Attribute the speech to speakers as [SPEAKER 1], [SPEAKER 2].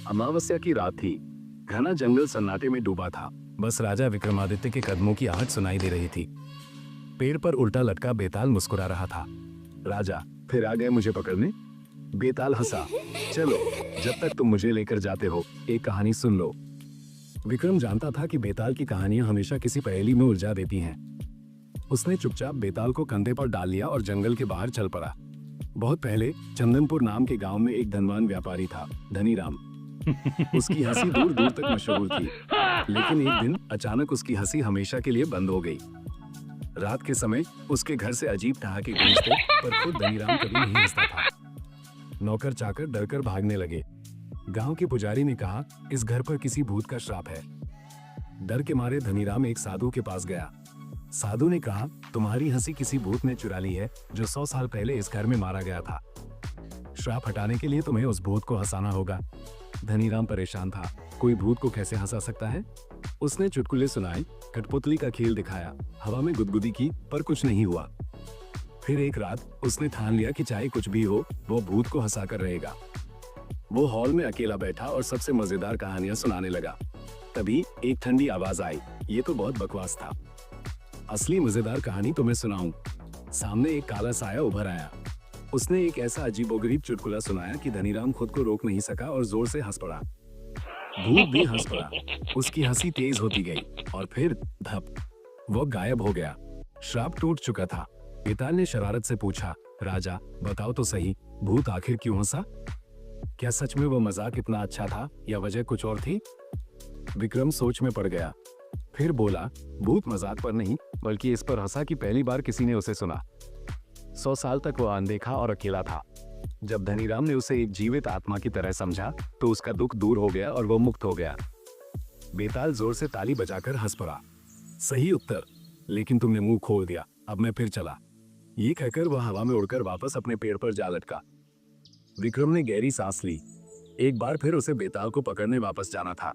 [SPEAKER 1] अमावस्या की रात थी। घना जंगल सन्नाटे में डूबा था। बस राजा विक्रमादित्य के कदमों की आहट सुनाई दे रही थी। पेड़ पर उल्टा लटका बेताल मुस्कुरा रहा था। राजा, फिर आ गए मुझे पकड़ने? बेताल हंसा। चलो, जब तक तुम मुझे लेकर जाते हो, एक कहानी सुन लो। विक्रम जानता था कि बेताल की कहानियां हमेशा किसी पहेली में उलझा देती हैं। उसने चुपचाप बेताल को कंधे पर डाल लिया और जंगल के बाहर चल पड़ा। बहुत पहले चंदनपुर नाम के गांव में एक धनवान व्यापारी था, धनीराम। उसकी हंसी दूर दूर तक मशहूर थी। लेकिन एक दिन अचानक उसकी हंसी हमेशा के लिए बंद हो गई। रात के समय उसके घर से अजीब ठहाके गूंजते, पर खुद धनीराम कभी नहीं हंसता था। नौकर चाकर डरकर भागने लगे। गांव के पुजारी ने कहा, इस घर पर किसी भूत का श्राप है। डर के मारे धनीराम एक साधु के पास गया। साधु ने कहा, तुम्हारी हंसी किसी भूत ने चुरा ली है, जो 100 साल पहले इस घर में मारा गया था। श्राप हटाने के लिए तुम्हें उस भूत को हंसाना होगा। धनीराम परेशान था, कोई भूत को कैसे हंसा सकता है? उसने चुटकुले सुनाए, कठपुतली का खेल दिखाया, हवा में गुदगुदी की, पर कुछ नहीं हुआ। फिर एक रात उसने ठान लिया कि चाहे कुछ भी हो, वो भूत को हंसा कर रहेगा। वो हॉल में अकेला बैठा और सबसे मजेदार कहानियां सुनाने लगा। तभी एक ठंडी आवाज आई, ये तो बहुत बकवास था। असली मजेदार कहानी तुम्हें सुनाऊं। सामने एक काला साया उभर आया। उसने एक ऐसा अजीबोगरीब चुटकुला सुनाया कि धनीराम खुद को रोक नहीं सका और जोर से हंस पड़ा। भूत भी हंस पड़ा। उसकी हंसी तेज होती गई और फिर धप, वो गायब हो गया। श्राप टूट चुका था। बेताल ने शरारत से पूछा, राजा बताओ तो सही, भूत आखिर क्यों हंसा? क्या सच में वो मजाक इतना अच्छा था या वजह कुछ और थी? विक्रम सोच में पड़ गया। फिर बोला, भूत मजाक पर नहीं, बल्कि इस पर हंसा कि पहली बार किसी ने उसे सुना। 100 साल तक वो अनदेखा और अकेला था। जब धनीराम ने उसे एक जीवित आत्मा की तरह समझा, तो उसका दुख दूर हो गया और वो मुक्त हो गया। बेताल जोर से ताली बजाकर हंस पड़ा। सही उत्तर, लेकिन तुमने मुंह खोल दिया, अब मैं फिर चला। ये कहकर वह हवा में उड़कर वापस अपने पेड़ पर जा लटका। विक्रम ने गहरी सांस ली। एक बार फिर उसे बेताल को पकड़ने वापस जाना था।